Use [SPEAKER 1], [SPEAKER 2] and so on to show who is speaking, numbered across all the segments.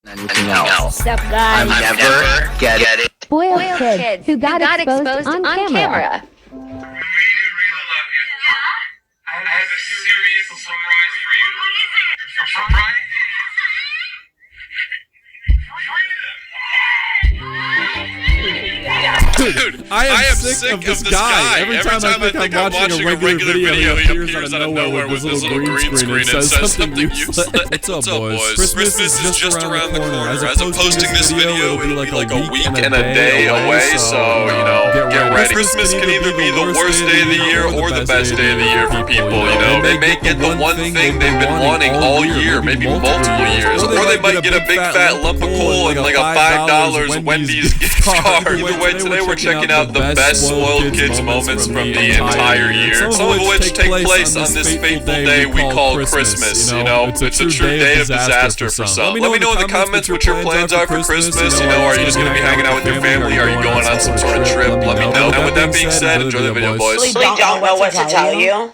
[SPEAKER 1] anything else.
[SPEAKER 2] Sup, guys?
[SPEAKER 1] I never get it.
[SPEAKER 2] Spoiled kids who got exposed on camera.
[SPEAKER 3] I have a serious surprise for you. Surprise?
[SPEAKER 4] Dude, I am sick of this guy. Every time I think I'm watching a regular video, he appears out of nowhere with this little green screen and says something useless. What's up, boys? Christmas is just around the corner. As of posting this video, it'll be like a week and a day away, so, you know, get ready. Christmas can either be the worst day of the year or the best day of the year for people, you know. They may get the one thing they've been wanting all year, maybe multiple years, or they might get a big fat lump of coal and like a $5 Wendy's gift card. Either way, today we're checking out the best spoiled kids moments from the entire year, some of which take place on this fateful day we call Christmas. You know, it's a true day of disaster for some. Let me know in the comments what your plans are for Christmas. You know, are you just gonna be hanging out with your family? Are you going on some sort of trip? Let me know. And with that being said, enjoy the video, boys.
[SPEAKER 5] I really don't know what to tell you.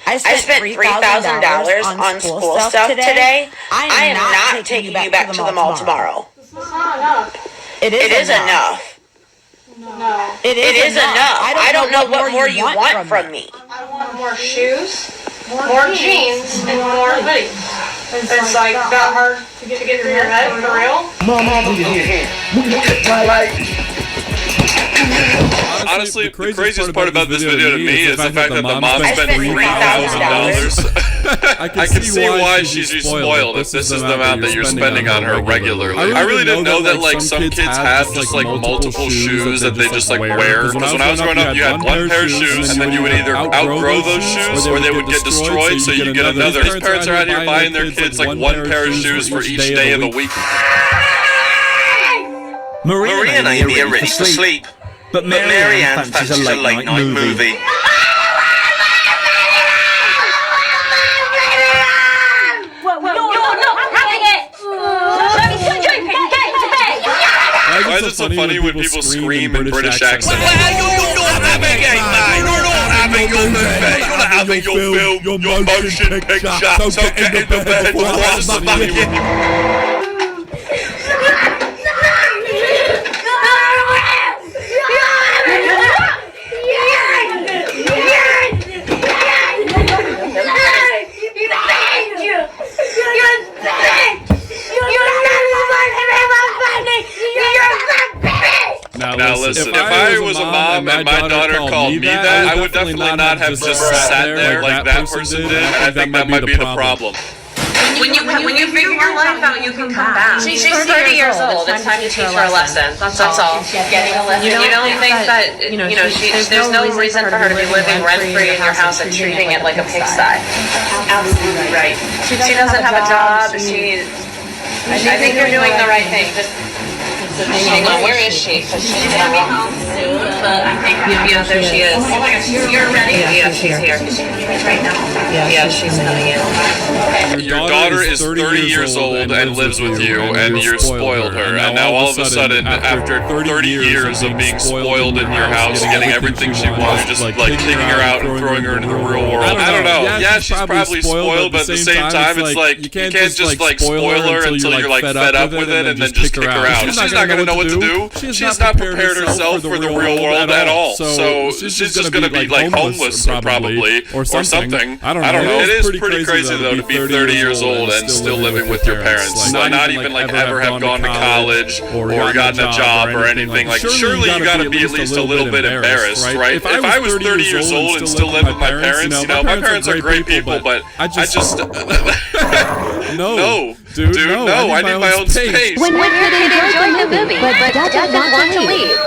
[SPEAKER 5] I spent $3,000 on school stuff today. I am not taking you back to the mall tomorrow. It is enough.
[SPEAKER 6] No.
[SPEAKER 5] It is enough. I don't know what more you want from me.
[SPEAKER 6] I want more shoes, more jeans, and more hoodies. It's like that hard to get through your head, for real?
[SPEAKER 4] Honestly, the craziest part about this video to me is the fact that the mom spent $3,000. I can see why she's spoiled if this is the amount that you're spending on her regularly. I really didn't know that like some kids have just like multiple shoes that they just like wear. Because when I was growing up, you had one pair of shoes and then you would either outgrow those shoes or they would get destroyed, so you get another. These parents are out here buying their kids like one pair of shoes for each day of the week.
[SPEAKER 1] Maria and Amy are ready for sleep, but Mary Ann fancies a late night movie.
[SPEAKER 4] Why is it so funny when people scream in British accents?
[SPEAKER 1] You're not having it, mate! You're not having your movie! You're not having your film, your motion picture! So get in the bed before I smack you!
[SPEAKER 4] Now listen, if I was a mom and my daughter called me that, I would definitely not have just sat there like that person did. I think that might be the problem.
[SPEAKER 6] When you figure your life out, you can come back. She's 30 years old. It's time to teach her a lesson. That's all. Getting a lesson. You don't think that there's no reason for her to be living rent-free in your house and treating it like a pigsty. Absolutely right. She doesn't have a job. I think you're doing the right thing. Just hang on. Where is she? Because she's gonna be home soon. But I think yeah, there she is. Oh my gosh, you're ready? Yeah, she's here. Right now. Yeah, she's coming in.
[SPEAKER 4] Your daughter is 30 years old and lives with you, and you spoiled her. And now all of a sudden, after 30 years of being spoiled in your house and getting everything she wants, just like kicking her out and throwing her into the real world. I don't know. Yeah, she's probably spoiled, but at the same time, it's like you can't just like spoil her until you're like fed up with it and then just kick her out. She's not gonna know what to do. She's not prepared herself for the real world at all. So she's just gonna be like homeless probably or something. I don't know. It is pretty crazy though to be 30 years old and still living with your parents. Not even like ever have gone to college or gotten a job or anything. Like surely you gotta be at least a little bit embarrassed, right? If I was 30 years old and still lived with my parents, you know, my parents are great people, but I just no, dude, no, I need my own space.
[SPEAKER 2] When we could enjoy the movie, but doesn't want to leave.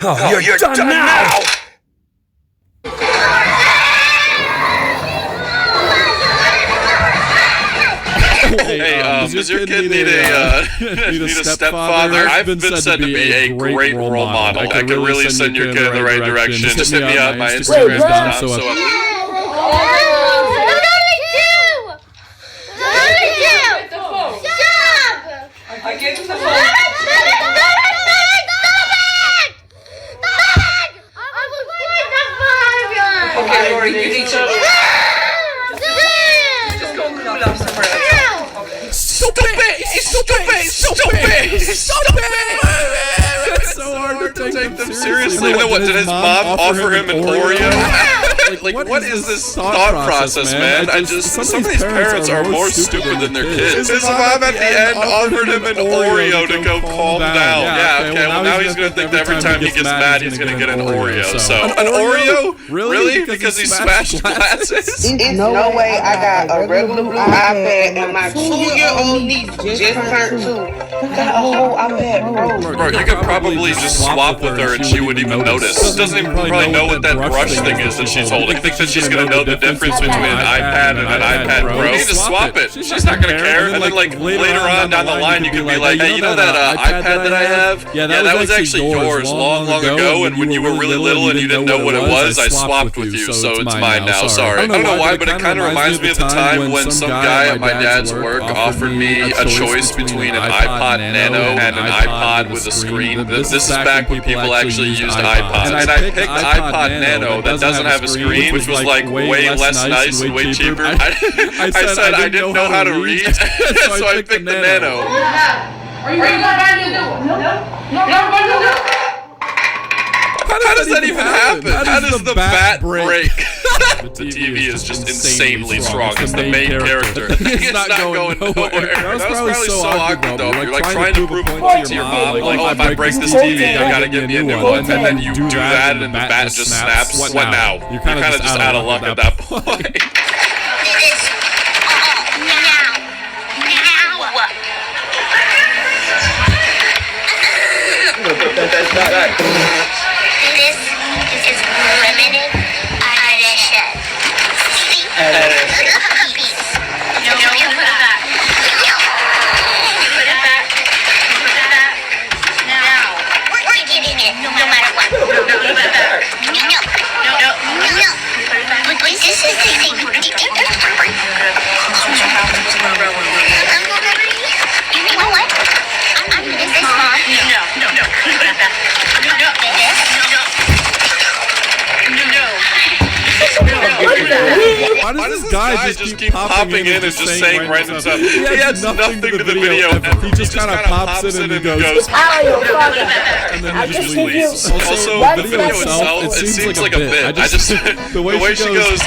[SPEAKER 1] Oh, you're done now!
[SPEAKER 4] Hey, does your kid need a stepfather? I've been said to be a great role model. I can really send your kid in the right direction. Just hit me up. My Instagram is down.
[SPEAKER 6] I gave him the phone. need to just go cool off somewhere else.
[SPEAKER 1] Stupid!
[SPEAKER 4] It's so hard to take them
[SPEAKER 1] Seriously, you know what? Did his mom offer him an Oreo? Like, what is this thought process, man? Some of these parents are more stupid than their kids. His mom at the end offered him an Oreo to go calm down. Yeah, okay, well now he's gonna think that every time he gets mad, he's gonna get an Oreo. So, an Oreo? Really? Because he smashed glasses?
[SPEAKER 7] There's no way I got a regular blue iPad and my 2-year-old niece just turned 2. Got a whole iPad,
[SPEAKER 1] Bro, you could probably just swap with her and she wouldn't even notice. She doesn't even probably know what that brush thing is that she's holding. Think that she's gonna know the difference between an iPad and an iPad Pro? You need to swap it. She's not gonna care. And then like later on down the line, you can be like, hey, you know that iPad that I have? Yeah, that was actually yours long ago. And when you were really little and you didn't know what it was, I swapped with you, so it's mine now. Sorry. I don't know why, but it kind of reminds me of the time when some guy at my dad's work offered me a choice between an iPod Nano and an iPod with a screen. This is back when people actually used iPods. And I picked the iPod Nano that doesn't have a screen, which was like way less nice and way cheaper. I said I didn't know how to read, so I picked the Nano.
[SPEAKER 6] Are you going to do?
[SPEAKER 1] How does that even happen? How does the bat break? The TV is just insanely strong. It's the main character. It's not going nowhere. That was probably so awkward though. You're like trying to prove a point to your mom. Like, oh, if I break this TV, you gotta give me a new one. And then you do that and the bat just snaps. What now? You're kind of just out of luck at that point.
[SPEAKER 8] This is limited edition.
[SPEAKER 6] No, you put it back. Put it back.
[SPEAKER 8] Now, we're getting it no matter what.
[SPEAKER 6] No, put it back.
[SPEAKER 8] No. Wait, this is the thing. You know what? Is this Mom?
[SPEAKER 6] No. Put it back.
[SPEAKER 4] Why does this guy just keep popping in and just saying
[SPEAKER 1] random stuff?
[SPEAKER 4] He has nothing to the video. He just kind of pops in and goes, and then he just leaves. Also, the video itself, it seems like a bit. The way she goes,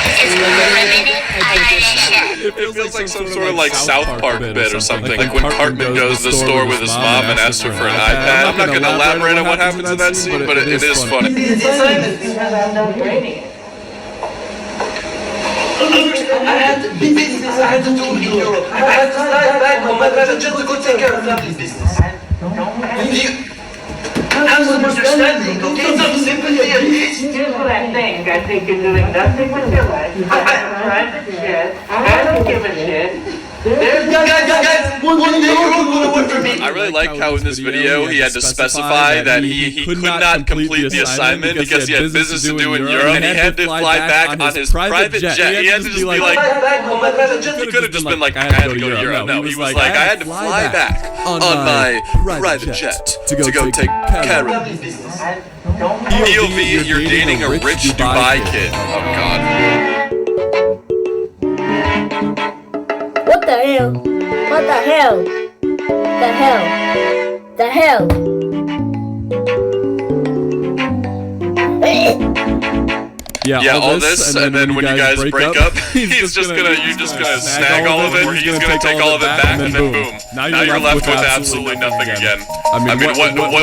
[SPEAKER 4] it feels like some sort of like South Park bit or something. Like when Cartman goes to the store with his mom and asks her for an iPad. I'm not gonna elaborate on what happens in that scene, but it is funny.
[SPEAKER 7] I had business I had to do in Europe. I had to fly back home. I had just to go take care of family's business. I was understanding, okay? Some sympathy at least.
[SPEAKER 3] Here's what I think you're doing nothing with your life. I don't give a shit.
[SPEAKER 7] Guys, one day you're gonna work for me.
[SPEAKER 1] I really like how in this video he had to specify that he could not complete the assignment because he had business to do in Europe and he had to fly back on his private jet. He had to just be like, he could have just been like, I had to go to Europe. No, he was like, I had to fly back on my private jet to go take care of business. POV, you're dating a rich Dubai kid. Oh god.
[SPEAKER 9] What the hell? What the hell? The hell?
[SPEAKER 4] Yeah, all this, and then when you guys break up, you're just gonna snag all of it, or he's gonna take all of it back, and then boom. Now you're left with absolutely nothing again. I mean,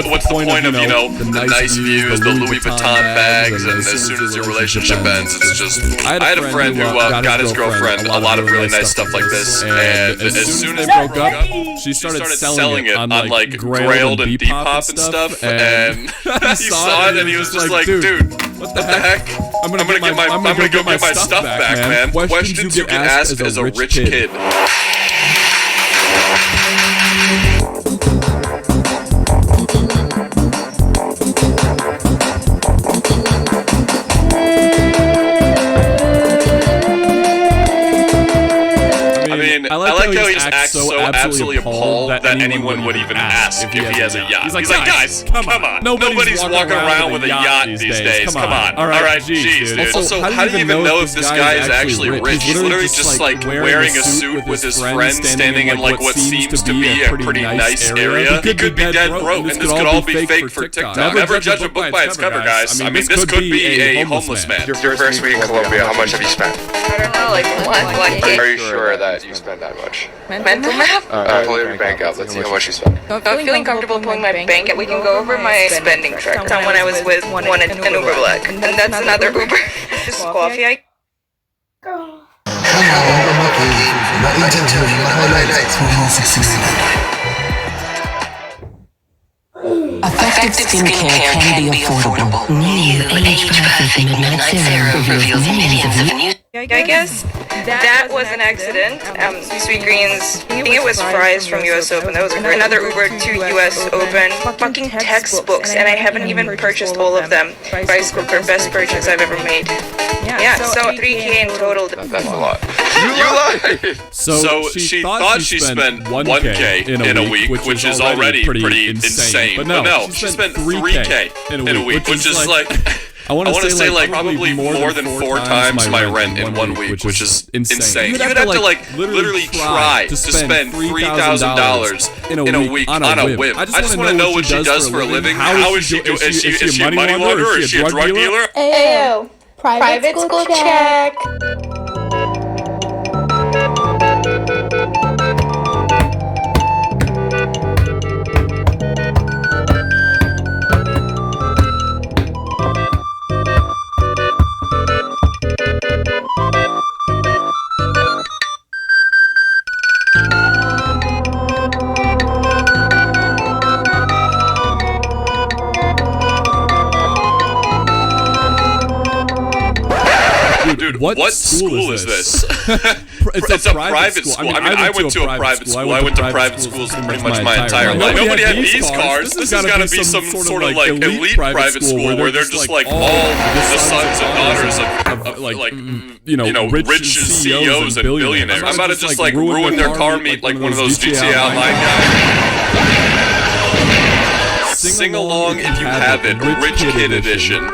[SPEAKER 4] what's the point of, you know, the nice views, the Louis Vuitton bags, and as soon as your relationship ends, it's just... I had a friend who got his girlfriend a lot of really nice stuff like this, and as soon as they broke up, she started selling it on like Grailed and Depop and stuff, and he saw it, and he was just like, dude, what the heck? I'm gonna go get my stuff back, man. Questions you get asked as a rich kid. I like how he's
[SPEAKER 1] acts so absolutely appalled that anyone would even ask if he has a yacht. He's like, guys, come on. Nobody's walking around with a yacht these days. Come on. All right, jeez, dude. Also, how do you even know if this guy is actually rich? He's literally just like wearing a suit with his friend standing in like what seems to be a pretty nice area. He could be dead broke, and this could all be fake for TikTok. Never judge a book by its cover, guys. I mean, this could be a homeless man.
[SPEAKER 10] Your first week in Colombia, how much have you spent?
[SPEAKER 6] I don't know, like one day.
[SPEAKER 10] Are you sure that you spent that much?
[SPEAKER 6] Mental math?
[SPEAKER 10] Pull your bank out. Let's see how much you spent.
[SPEAKER 6] Not feeling comfortable pulling my bank out. We can go over my spending tracker. Someone I was with wanted an Uber Black, and that's another Uber. Just coffee.
[SPEAKER 11] Effective skincare can be affordable. New age perfect midnight serum reveals millions of new.
[SPEAKER 6] I guess that was an accident. Sweet Greens, I think it was fries from US Open. That was another Uber to US Open. Fucking textbooks, and I haven't even purchased all of them. Rice cooker, best purchase I've ever made. Yeah, so 3K in total.
[SPEAKER 10] That's a lot. You lied!
[SPEAKER 4] So she thought she spent 1K in a week, which is already pretty insane. But no, she spent 3K in a week, which is like... I want to say like probably more than 4 times my rent in 1 week, which is insane. You'd have to like literally try to spend $3,000 in a week on a whim. I just want to know what she does for a living. How is she? Is she a money launderer? Is she a drug dealer?
[SPEAKER 9] Ayo, private school check.
[SPEAKER 1] Dude, what school is this? It's a private school. I mean, I went to a private school. I went to private schools pretty much my entire life. Nobody had these cards. This has got to be some sort of like elite private school where they're just like all the sons and daughters of like you know rich CEOs and billionaires. I'm about to just like ruin their car meet like one of those GTA Online guys. Sing along if you have it, Rich Kid Edition.